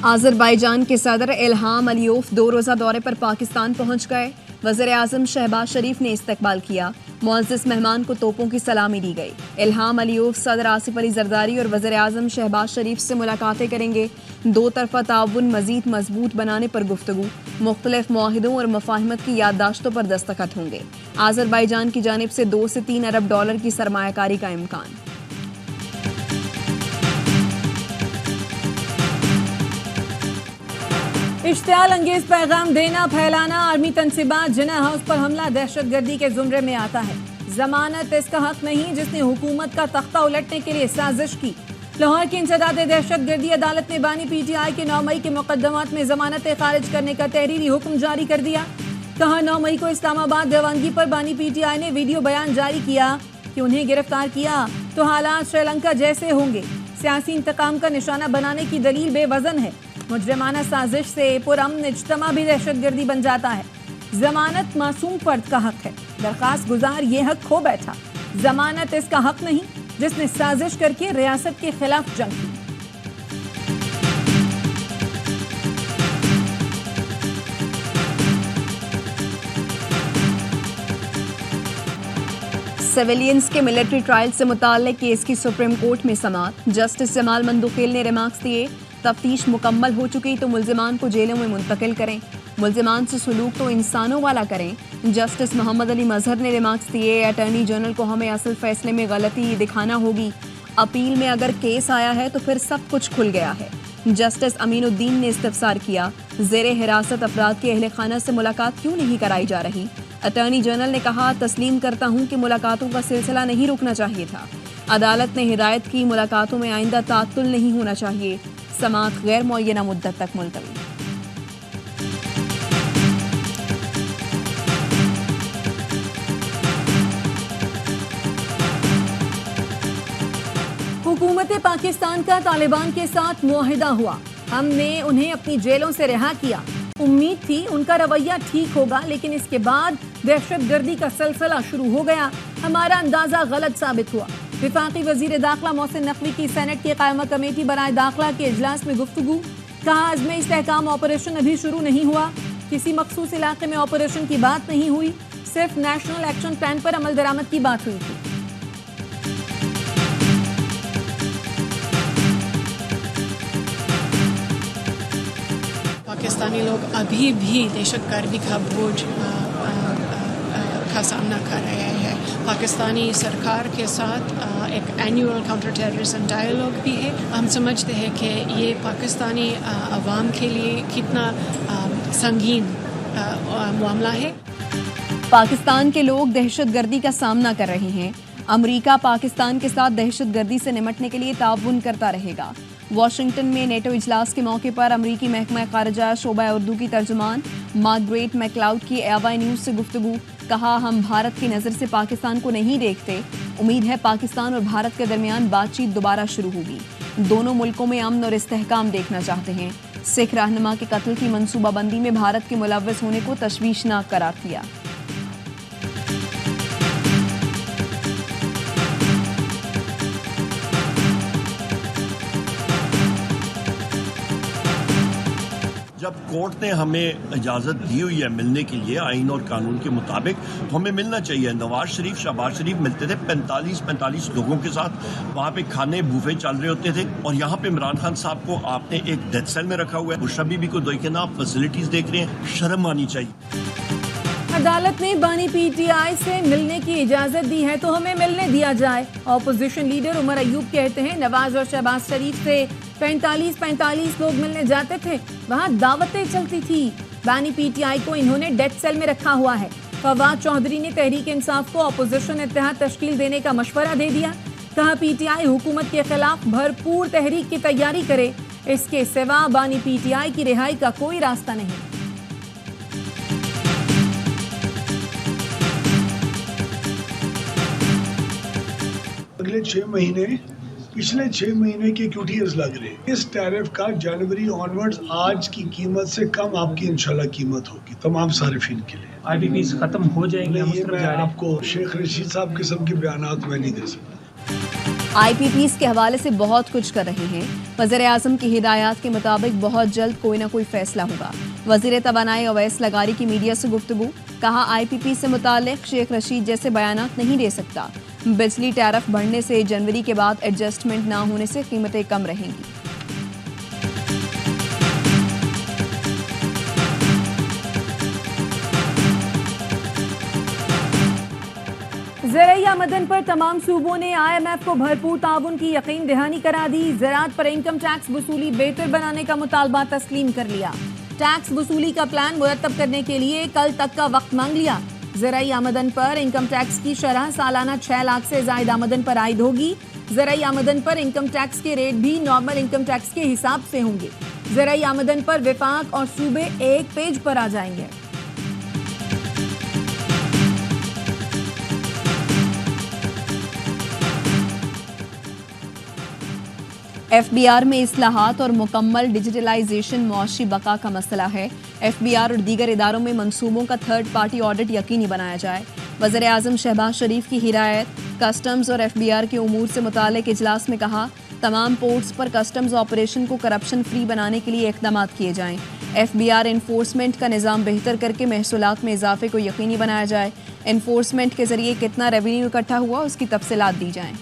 Azerbaijan के सदर इल्हाम अलीयोफ 2 रोज़ा दौरे पर पाकिस्तान पहुंच गए। वज़ीर-ए-आज़म शहबाज शरीफ ने इस्तकबाल किया। मुअज़्ज़ज़ मेहमान को तोपों की सलामी दी गई। इल्हाम अलीयोफ सदर आसिफ अली जरदारी और वज़ीर-ए-आज़म शहबाज शरीफ से मुलाकातें करेंगे। 2 तरफ़ा ताउन मज़ीद मजबूत बनाने पर गुफ्तगू, मुख्तलिफ मुआहिदों और मफाहिमत की याददाश्तों पर दस्तखत होंगे। आज़रबाईजान की जानिब से 2 से 3 अरब डॉलर की सरमायाकारी का इम्कान। इश्तियाल अंगेज पैगाम देना फैलाना आर्मी तनसीबात जिना हाउस पर हमला दहशतगर्दी के जुमरे में आता है। जमानत इसका हक नहीं जिसने हुकूमत का तख्ता उलटने के लिए साजिश की। लाहौर की इंसदाद दहशतगर्दी अदालत ने बानी PTI के 9 मई के मुकदमात में जमानतें खारिज करने का तहरीरी हुक्म जारी कर दिया। कहा 9 मई को इस्लामाबाद दीवानगी पर बानी PTI ने वीडियो बयान जारी किया कि उन्हें गिरफ्तार किया तो हालात श्रीलंका जैसे होंगे। सियासी इंतकाम का निशाना बनाने की दलील बेवजन है। मुजरिमाना साजिश से पुरअमन इज्तमा भी दहशतगर्दी बन जाता है। जमानत मासूम फर्द का हक है, दरखास्त गुजार ये हक खो बैठा। जमानत इसका हक नहीं जिसने साजिश करके रियासत के खिलाफ जंग की। सिविलियंस के मिलिट्री ट्रायल से मुताल्लिक केस की सुप्रीम कोर्ट में समाअत। जस्टिस जमाल मंदुखेल ने रिमार्क्स दिए, तफ्तीश मुकम्मल हो चुकी तो मुल्जिमान को जेलों में मुंतकिल करें, मुल्जिमान से सलूक तो इंसानों वाला करें। जस्टिस मोहम्मद अली मजहर ने रिमार्क्स दिए, अटॉर्नी जनरल को हमें असल फैसले में गलती दिखाना होगी। अपील में अगर केस आया है तो फिर सब कुछ खुल गया है। जस्टिस अमीनुद्दीन ने इस्तफसार किया, ज़ेरे हिरासत अफराद के अहले खाना से मुलाकात क्यों नहीं कराई जा रही। अटॉर्नी जनरल ने कहा, तस्लीम करता हूँ कि मुलाकातों का सिलसिला नहीं रुकना चाहिए था। अदालत ने हिदायत की, मुलाकातों में आइंदा तात्तुल नहीं होना चाहिए। समाअत गैर मुअय्यना मुद्दत तक मुलतवी। हुकूमत पाकिस्तान का तालिबान के साथ मुआहिदा हुआ। हमने उन्हें अपनी जेलों से रिहा किया। उम्मीद थी उनका रवैया ठीक होगा, लेकिन इसके बाद दहशतगर्दी का सिलसिला शुरू हो गया। हमारा अंदाजा गलत साबित हुआ। विफाकी वजीर दाखिला मोहसिन नकवी की सेनेट की कायमा कमेटी बनाए दाखिला के इजलास में गुफ्तगू। कहा, अज़्म इस्तेहकाम ऑपरेशन अभी शुरू नहीं हुआ। किसी मखसूस इलाके में ऑपरेशन की बात नहीं हुई, सिर्फ नेशनल एक्शन प्लान पर अमल दरामद की बात हुई थी। पाकिस्तानी लोग अभी भी दहशतगर्दी का बोझ का सामना कर रहे हैं। पाकिस्तानी सरकार के साथ एक एनुअल काउंटर टेररिज्म डायलॉग भी है। हम समझते हैं कि ये पाकिस्तानी अवाम के लिए कितना संगीन मामला है। पाकिस्तान के लोग दहशतगर्दी का सामना कर रहे हैं। अमेरिका पाकिस्तान के साथ दहशतगर्दी से निपटने के लिए ताउन करता रहेगा। वाशिंगटन में नेटो इजलास के मौके पर अमरीकी महकमा खारजा शोबा उर्दू की तर्जुमान मार्गरेट मैक्लाउड की AY न्यूज़ से गुफ्तगू। कहा, हम भारत की नज़र से पाकिस्तान को नहीं देखते। उम्मीद है पाकिस्तान और भारत के दरमियान बातचीत दोबारा शुरू होगी। दोनों मुल्कों में अमन और इस्तेहकाम देखना चाहते हैं। सिख रहनुमा के कत्ल की मनसूबाबंदी में भारत के मुलव्वस होने को तशवीशनाक करार दिया। जब कोर्ट ने हमें इजाज़त दी हुई है मिलने के लिए आइन और कानून के मुताबिक, तो हमें मिलना चाहिए। नवाज शरीफ, शहबाज शरीफ मिलते थे 45 लोगों के साथ। वहाँ पे खाने बूफे चल रहे होते थे और यहाँ पे इमरान खान साहब को आपने एक डेथ सेल में रखा हुआ है। बुशरा बीबी को देखे ना, आप फैसिलिटीज देख रहे हैं, शर्म आनी चाहिए। अदालत ने बानी PTI से मिलने की इजाजत दी है तो हमें मिलने दिया जाए। ऑपोजिशन लीडर उमर अयूब कहते हैं, नवाज और शहबाज शरीफ से 45 लोग मिलने जाते थे, वहाँ दावतें चलती थी। बानी PTI को इन्होंने डेथ सेल में रखा हुआ है। फवाद चौधरी ने तहरीक इंसाफ को ऑपोजिशन इत्तेहाद तश्कील देने का मशवरा दे दिया। कहा, PTI हुकूमत के खिलाफ भरपूर तहरीक की तैयारी करे, इसके सिवा बानी PTI की रिहाई का कोई रास्ता नहीं। अगले 6 महीने पिछले 6 महीने के QTS लग रहे हैं। इस टैरिफ का जनवरी ऑनवर्ड्स आज की कीमत से कम आपकी इंशाल्लाह कीमत होगी तमाम सारिफिन के लिए। IBPs खत्म हो जाएंगे। ये मैं आपको शेख रशीद साहब किस्म के बयानात में नहीं दे सकता। IPPs के हवाले से बहुत कुछ कर रहे हैं। वज़ीर-ए-आज़म की हिदायत के मुताबिक बहुत जल्द कोई ना कोई फैसला होगा। वज़ीर तवानाई अवैस लगारी की मीडिया से गुफ्तगू, कहा IPP से मुतालिक शेख रशीद जैसे बयानात नहीं दे सकता। बिजली टैरिफ बढ़ने से जनवरी के बाद एडजस्टमेंट ना होने से कीमतें कम रहेंगी। ज़राई आमदन पर तमाम सूबों ने IMF को भरपूर ताउन की यकीन दहानी करा दी। ज़राअत पर इनकम टैक्स वसूली बेहतर बनाने का मुतालबा तस्लीम कर लिया। टैक्स वसूली का प्लान मुरतब करने के लिए कल तक का वक्त मांग लिया। ज़राई आमदन पर इनकम टैक्स की शरह सालाना 6 लाख से ज़ायद आमदन पर आयद होगी। ज़राई आमदन पर इनकम टैक्स के रेट भी नॉर्मल इनकम टैक्स के हिसाब से होंगे। ज़राई आमदन पर विफाक और सूबे एक पेज पर आ जाएंगे। FBR में इस्लाहात और मुकम्मल डिजिटलाइजेशन मुआशी बका का मसला है। FBR और दीगर इदारों में मंसूबों का थर्ड पार्टी ऑडिट यकीनी बनाया जाए। वज़ीर-ए-आज़म शहबाज शरीफ की हिदायत। कस्टम्स और FBR के उमूर से मुतालिक इजलास में कहा, तमाम पोर्ट्स पर कस्टम्स ऑपरेशन को करप्शन फ्री बनाने के लिए इक़दाम किए जाएँ। FBR इन्फोर्समेंट का निज़ाम बेहतर करके महसूलात में इजाफे को यकीनी बनाया जाए। इन्फोर्समेंट के जरिए कितना रेवेन्यू इकट्ठा हुआ उसकी तफसीलात दी जाएँ।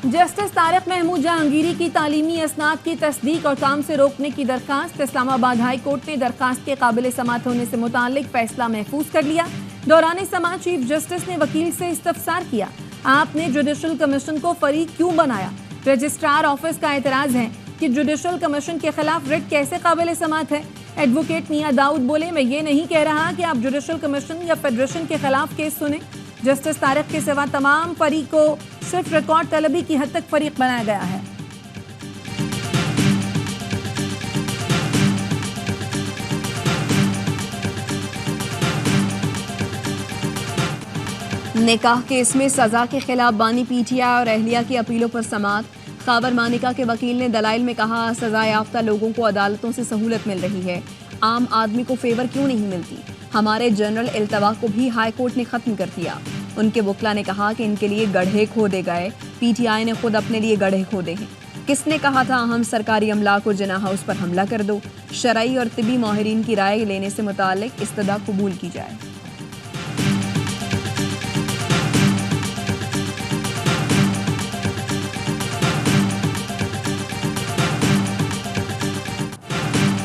जस्टिस तारिक महमूद जहांगीरी की तालीमी असनाद की तस्दीक और काम से रोकने की दरखास्त। इस्लामाबाद हाई कोर्ट ने दरखास्त के काबिल समात होने से मुतालिक फैसला महफूज कर लिया। दौरान समात चीफ जस्टिस ने वकील से इस्तफसार किया, आपने जुडिशल कमीशन को फरीक क्यों बनाया? रजिस्ट्रार ऑफिस का एतराज है कि जुडिशल कमीशन के खिलाफ रिट कैसे काबिल समात है। एडवोकेट मियां दाऊद बोले, मैं ये नहीं कह रहा कि आप जुडिशल कमीशन या फेडरेशन के खिलाफ केस सुने। जस्टिस तारिक के सिवा तमाम फरीक को सिर्फ रिकॉर्ड तलबी की हद तक फरीक बनाया गया है। निकाह केस में सजा के खिलाफ बानी PTI और अहलिया की अपीलों पर समात। खाबर मानिका के वकील ने दलाइल में कहा, सजा याफ्ता लोगों को अदालतों से सहूलत मिल रही है, आम आदमी को फेवर क्यों नहीं मिलती? हमारे जनरल इल्तवा को भी हाई कोर्ट ने खत्म कर दिया। उनके वकील ने कहा कि इनके लिए गड्ढे खोदे गए, PTI ने खुद अपने लिए गड्ढे खोदे हैं। किसने कहा था हम सरकारी अमला को जिना हाउस पर हमला कर दो? शरई और तिबी माहिरीन की राय लेने से मुतालिक इस्तदा कबूल की जाए।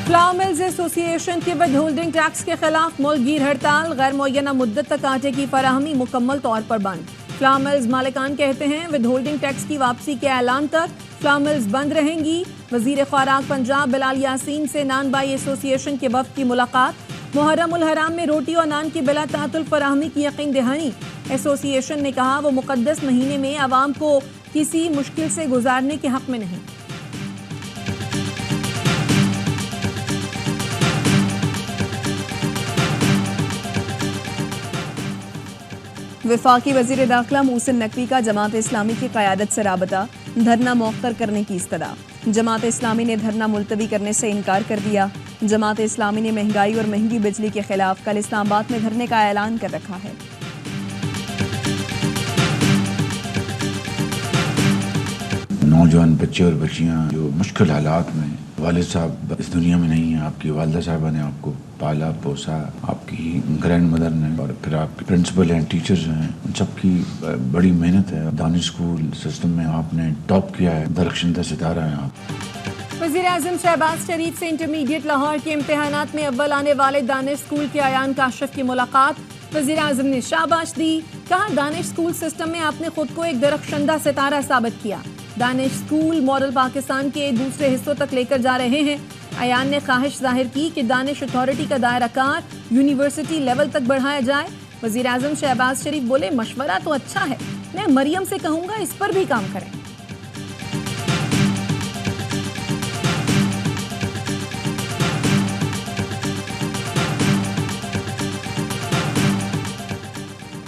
फ्लावर मिल्स एसोसिएशन की विद होल्डिंग टैक्स के खिलाफ मुल्कगीर हड़ताल। गैर मुअय्यना मुद्दत तक आटे की फराहमी मुकम्मल तौर पर बंद। फ्लावर मिल्स मालिकान कहते हैं विद होल्डिंग टैक्स की वापसी के ऐलान तक फ्लावर मिल्स बंद रहेंगी। वजीर खुराक पंजाब बिलाल यासीन से नान बाई एसोसिएशन के वफ्द की मुलाकात। मुहर्रम उल हराम में रोटी और नान की बिला तातुल फराहमी की यकीन दहानी। एसोसिएशन ने कहा वो मुकद्दस महीने में आवाम को किसी मुश्किल से गुजारने के हक में नहीं। वफाकी वजीर दाखिला मोहसिन नकवी का जमात इस्लामी की क़यादत से राबता। धरना मौख्तर करने की इस्तदा। जमात इस्लामी ने धरना मुलतवी करने से इनकार कर दिया। जमात इस्लामी ने महंगाई और महंगी बिजली के खिलाफ कल इस्लामाबाद में धरने का ऐलान कर रखा है। नौजवान बच्चे और बच्चियां जो मुश्किल हालात में, वालिद साहब इस दुनिया में नहीं है, आपकी वालिदा साहबा ने आपको पाला पोसा, आपकी ग्रैंड मदर ने, और फिर आपके प्रिंसिपल हैं, टीचर्स हैं, उन सबकी बड़ी मेहनत है। दानिश स्कूल सिस्टम में आपने टॉप किया है, दरख्शंदा सितारा है आप। वज़ीर-ए-आज़म शहबाज शरीफ से इंटरमीडिएट लाहौर के इम्तिहानात में अव्वल आने वाले दानिश स्कूल के अयान काशिफ की मुलाकात। वज़ीर-ए-आज़म ने शाबाश दी, कहा दानिश स्कूल सिस्टम में आपने खुद को एक दरख्शंदा सितारा साबित किया। दानिश स्कूल मॉडल पाकिस्तान के दूसरे हिस्सों तक लेकर जा रहे हैं। अयान ने ख्वाहिश जाहिर की कि दानिश अथॉरिटी का दायरा कार यूनिवर्सिटी लेवल तक बढ़ाया जाए। वज़ीर-ए-आज़म शहबाज शरीफ बोले, मशवरा तो अच्छा है, मैं मरियम से कहूँगा इस पर भी काम करें।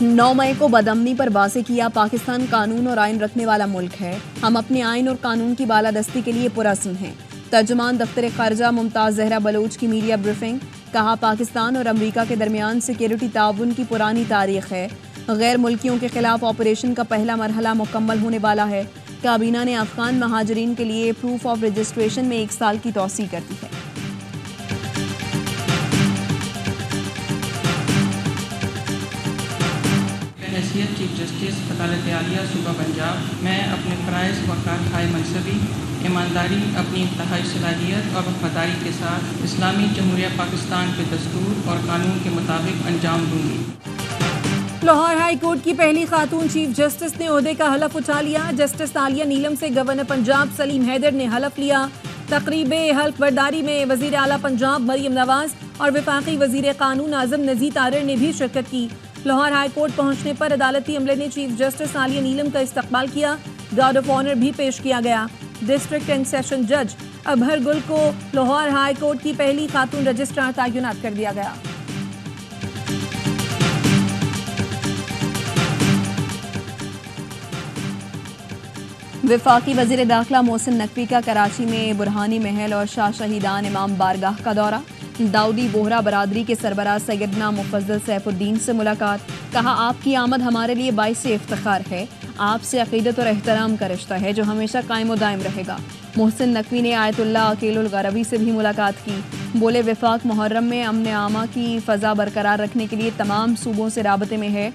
नौ मई को बदअमनी पर वाज़े किया, पाकिस्तान कानून और आइन रखने वाला मुल्क है। हम अपने आइन और कानून की बालादस्ती के लिए पुरअज़्म हैं। तर्जुमान दफ्तर खारजा मुमताज़ जहरा बलोच की मीडिया ब्रीफिंग, कहा पाकिस्तान और अमरीका के दरमियान सिक्योरिटी ताउन की पुरानी तारीख है। गैर मुल्कियों के खिलाफ ऑपरेशन का पहला मरहला मुकम्मल होने वाला है। काबीना ने अफगान महाजरीन के लिए प्रूफ ऑफ रजिस्ट्रेशन में 1 साल की तौसीह कर दी है। चीफ जस्टिस अदालत आलिया सूबा पंजाब, मैं अपने फ़राइज़ वक़ार खाए मनसबी, ईमानदारी, अपनी इंतहाई सलाहियत और वफादारी के साथ इस्लामी जमहूरिया पाकिस्तान के दस्तूर और कानून के मुताबिक अंजाम दूंगी। लाहौर हाई कोर्ट की पहली खातून चीफ जस्टिस ने ओहदे का हलफ उठा लिया। जस्टिस आलिया नीलम से गवर्नर पंजाब सलीम हैदर ने हलफ लिया। तकरीब हल्फ बर्दारी में वज़ीर आला पंजाब मरियम नवाज और वफाकी वज़ीर कानून आज़म नज़ीर तारर ने भी शिरकत की। लाहौर हाई कोर्ट पहुंचने पर अदालती अमले ने चीफ जस्टिस आलिया नीलम का इस्तकबाल किया। गार्ड ऑफ ऑनर भी पेश किया गया। डिस्ट्रिक्ट एंड सेशन जज अबहर गुल को लाहौर हाई कोर्ट की पहली खातून रजिस्ट्रार तैनात कर दिया गया। वफाकी वज़ीर दाखिला मोहसिन नकवी का कराची में बुरहानी महल और शाह शहीदान इमाम बारगाह का दौरा। दाऊदी बोहरा बरादरी के सरबराह सैयदना मुफज्जल सैफुद्दीन से मुलाकात, कहा आपकी आमद हमारे लिए बाइस इफ्तिखार है। आपसे अकीदत और एहतराम का रिश्ता है जो हमेशा कायम व दायम रहेगा। मोहसिन नकवी ने आयतुल्लाह अकीलुल गरवी से भी मुलाकात की। बोले वफाक मुहर्रम में अमन आमा की फ़ज़ा बरकरार रखने के लिए तमाम सूबों से राबते में है।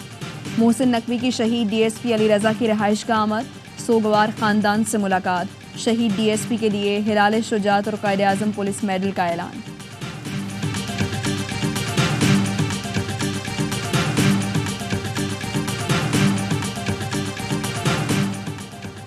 मोहसिन नकवी की शहीद DSP अली रज़ा की रिहाइश का आमद, सोगवार ख़ानदान से मुलाकात। शहीद DSP के लिए हिलाल शुजात और कायदे आज़म पुलिस मेडल का ऐलान।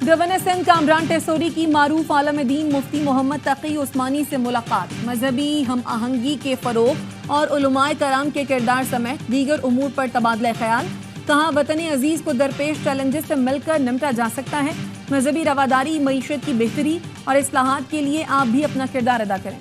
गवर्नर सिंध कामरान टेसोरी की मारूफ आलम दीन मुफ्ती मोहम्मद तकी उस्मानी से मुलाकात। मजहबी हम आहंगी के फरोग और उलमाए कराम के किरदार समेत दीगर उमूर पर तबादला ख्याल। कहा वतन अजीज को दरपेश चैलेंजेस से मिलकर निपटा जा सकता है। मजहबी रवादारी, मईशत की बेहतरी और इस्लाहात के लिए आप भी अपना किरदार अदा करें।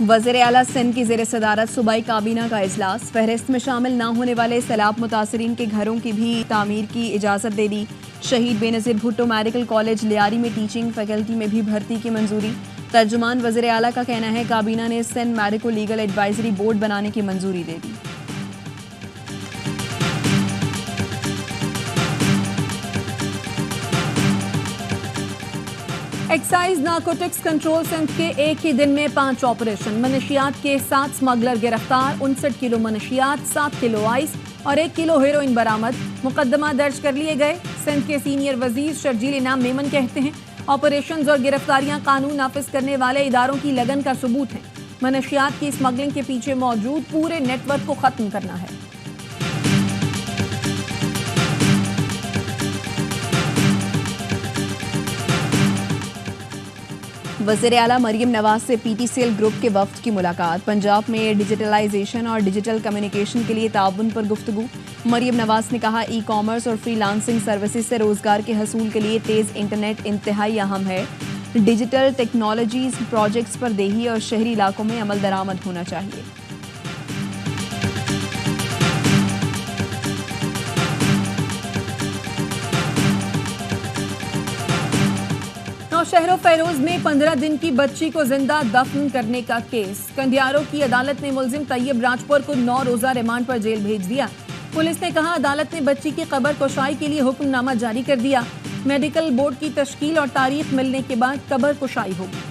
वज़ीर आला सिंध की ज़ेर सदारत सूबाई काबीना का इजलास। फहरिस्त में शामिल न होने वाले सैलाब मुतासरीन के घरों की भी तामीर की इजाज़त दे दी। शहीद बेनज़ीर भुट्टो मेडिकल कॉलेज लियारी में टीचिंग फैकल्टी में भी भर्ती की मंजूरी। तर्जुमान वज़ीर आला का कहना है काबीना ने Sindh medico legal advisory board बनाने की मंजूरी दे दी। एक्साइज नारकोटिक्स कंट्रोल सिंध के एक ही दिन में 5 ऑपरेशन। मनशियात के 7 स्मगलर गिरफ्तार। 59 किलो मनशियात, 7 किलो आइस और 1 किलो हेरोइन बरामद। मुकदमा दर्ज कर लिए गए। सिंध के सीनियर वजीर शर्जील इनाम मेमन कहते हैं ऑपरेशंस और गिरफ्तारियां कानून नाफिज करने वाले इदारों की लगन का सबूत है। मनशियात की स्मगलिंग के पीछे मौजूद पूरे नेटवर्क को खत्म करना है। वज़ीर आला मरियम नवाज से PTCL ग्रुप के वफ्द की मुलाकात। पंजाब में डिजिटलाइजेशन और डिजिटल कम्युनिकेशन के लिए ताउन पर गुफ्तगू। मरियम नवाज ने कहा ई-कॉमर्स और फ्रीलांसिंग सर्विसेज से रोजगार के हसूल के लिए तेज़ इंटरनेट इंतहाई अहम है। डिजिटल टेक्नोलॉजीज प्रोजेक्ट्स पर देही और शहरी इलाकों में अमल दरामद होना चाहिए। शहरों फैरोज में 15 दिन की बच्ची को जिंदा दफन करने का केस। कंडियारों की अदालत ने मुलजिम तैयब राजपुर को 9 रोजा रिमांड पर जेल भेज दिया। पुलिस ने कहा अदालत ने बच्ची की कब्र कुशाई के लिए हुक्मनामा जारी कर दिया। मेडिकल बोर्ड की तश्कील और तारीख मिलने के बाद कब्र कुशाई होगी।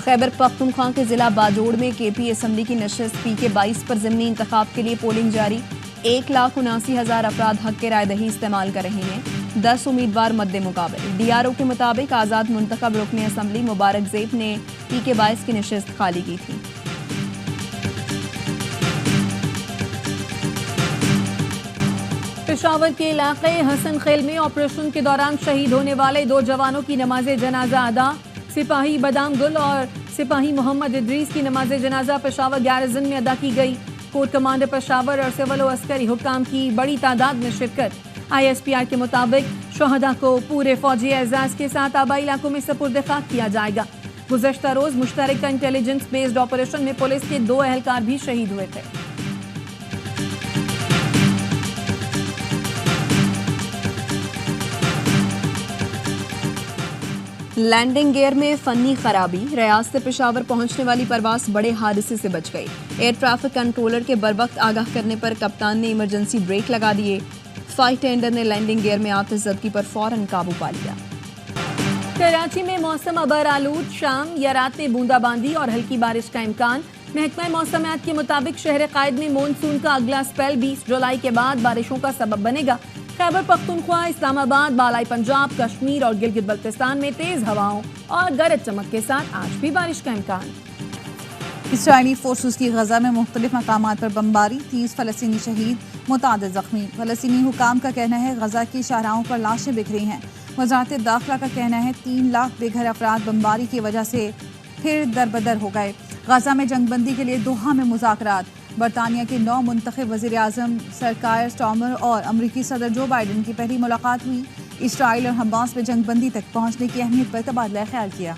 खैबर पख्तूनख्वा के जिला बाजोड़ में KP असम्बली की नशस्त PK 22 पर ज़िमनी इंतखाब के लिए पोलिंग जारी। 1,79,000 अफराद हक के रायदही इस्तेमाल कर रहे हैं। 10 उम्मीदवार मद्दे मुकाबले। DRO के मुताबिक आज़ाद मुंतखब रुकन असम्बली मुबारक ज़ेब ने PK 22 की नशस्त खाली की थी। पेशावर के इलाके हसन खेल में ऑपरेशन के दौरान शहीद होने वाले 2 जवानों की नमाज जनाजा अदा। सिपाही बदाम गुल और सिपाही मोहम्मद इद्रीस की नमाज जनाजा पेशावर गैरिजन में अदा की गई। कोर कमांडर पेशावर और सिविल व अस्करी हुक्काम की बड़ी तादाद में शिरकत। ISPR के मुताबिक शहदा को पूरे फौजी एजाज के साथ आबाई इलाकों में सपुर्द खाक किया जाएगा। गुज़श्ता रोज मुश्तरका इंटेलिजेंस बेस्ड ऑपरेशन में पुलिस के 2 एहलकार भी शहीद हुए थे। लैंडिंग गियर में फनी खराबी, रियाद से पेशावर पहुंचने वाली परवास बड़े हादसे से बच गई। एयर ट्रैफिक कंट्रोलर के बरवक्त आगाह करने पर कप्तान ने इमरजेंसी ब्रेक लगा दिए। फ्लाइट टेंडर ने लैंडिंग गियर में आते जदगी पर फौरन काबू पा लिया। कराची में मौसम अबर आलूद, शाम या रात में बूंदाबांदी और हल्की बारिश का इम्कान। महकमा मौसमियात के मुताबिक शहर कायद में मानसून का अगला स्पेल 20 जुलाई के बाद बारिशों का सबब बनेगा। खैबर पख्तूनख्वा, इस्लामाबाद, बालाई पंजाब, कश्मीर और गिलगित बल्तिस्तान में तेज हवाओं और गरज चमक के साथ आज भी बारिश का इम्कान। इसराइली फोर्सेस की गजा में मुख्तलिफ मकामात पर बमबारी, 30 फलस्तीनी शहीद, मुतादिद जख्मी। फलस्तीनी हुकाम का कहना है गजा की शाहराहों पर लाशें बिखरी हैं। वजारत दाखिला का कहना है 3 लाख बेघर अफराद बमबारी की वजह से फिर दरबदर हो गए। गजा में जंगबंदी के लिए दोहा में मुज़ाकरात। बरतानिया के 9 मुंतखब वज़ीर आज़म सर कायर स्टार्मर और अमरीकी सदर जो बाइडन की पहली मुलाकात हुई। इसराइल और हमास में जंगबंदी तक पहुंचने की अहमियत पर तबादला ख्याल किया।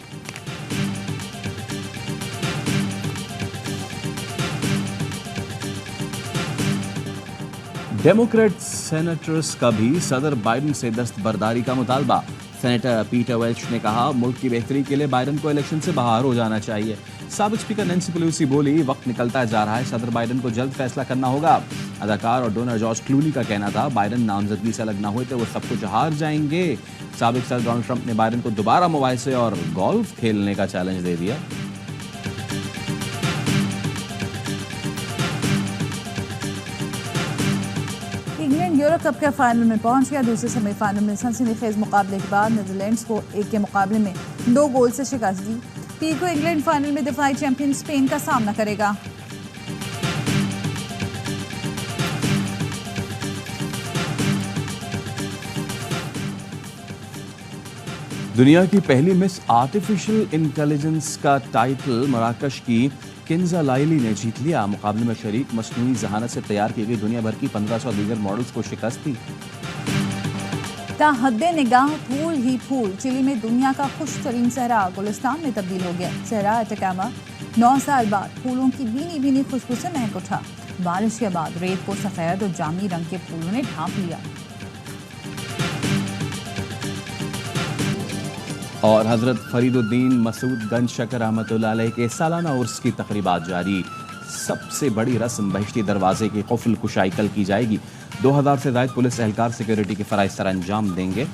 डेमोक्रेट सेनेटर्स का भी सदर बाइडन से दस्तबरदारी का मुतालबा। सेनेटर पीटर वेल्च ने कहा मुल्क की बेहतरी के लिए बाइडन को इलेक्शन से बाहर हो जाना चाहिए। साबिक स्पीकर नैन्सी पेलोसी बोली वक्त निकलता जा रहा है, सदर बाइडन को जल्द फैसला करना होगा। अदाकार और डोनर जॉर्ज क्लूनी का कहना था बाइडन नामजदगी से अलग न हुए तो वो सब कुछ हार जाएंगे। साबिक सदर डोनाल्ड ट्रंप ने बाइडन को दोबारा मुबाहिसे और गोल्फ खेलने का चैलेंज दे दिया। इंग्लैंड यूरो कप के फाइनल में पहुंच गया। दूसरे सेमीफाइनल में सनसनीखेज मुकाबले के बाद नीदरलैंड्स को 1 के मुकाबले में 2 गोल से शिकस्त दी। पीर को इंग्लैंड फाइनल में दिफाई चैंपियन स्पेन का सामना करेगा। दुनिया की पहली मिस आर्टिफिशियल इंटेलिजेंस का टाइटल मराकश की किंजा लाइली ने जीत लिया। मुकाबले में शरीक मसनूई जहानत से तैयार की गई दुनिया भर की 1500 दीगर मॉडल्स को शिकस्त दी। हद्दे निगाह फूल ही फूल, चिली में दुनिया का खुश तरीन सहरा गुलिस्तान में तब्दील हो गया। सहरा अटकामा 9 साल बाद फूलों की भीनी भीनी खुशबू से महक उठा। बारिश के बाद रेत को सफेद और जामी रंग के फूलों ने ढांप लिया। और हजरत फरीदुद्दीन मसूद गंज शकर रहमतुल्लाह अलैह के सालाना उर्स की तकरीबात जारी। सबसे बड़ी रस्म बहिश्ती दरवाजे की कुफल कुशाई कल की जाएगी। 2000 से ज़ायद पुलिस एहलकार सिक्योरिटी के फ़राइज़ सर अंजाम देंगे।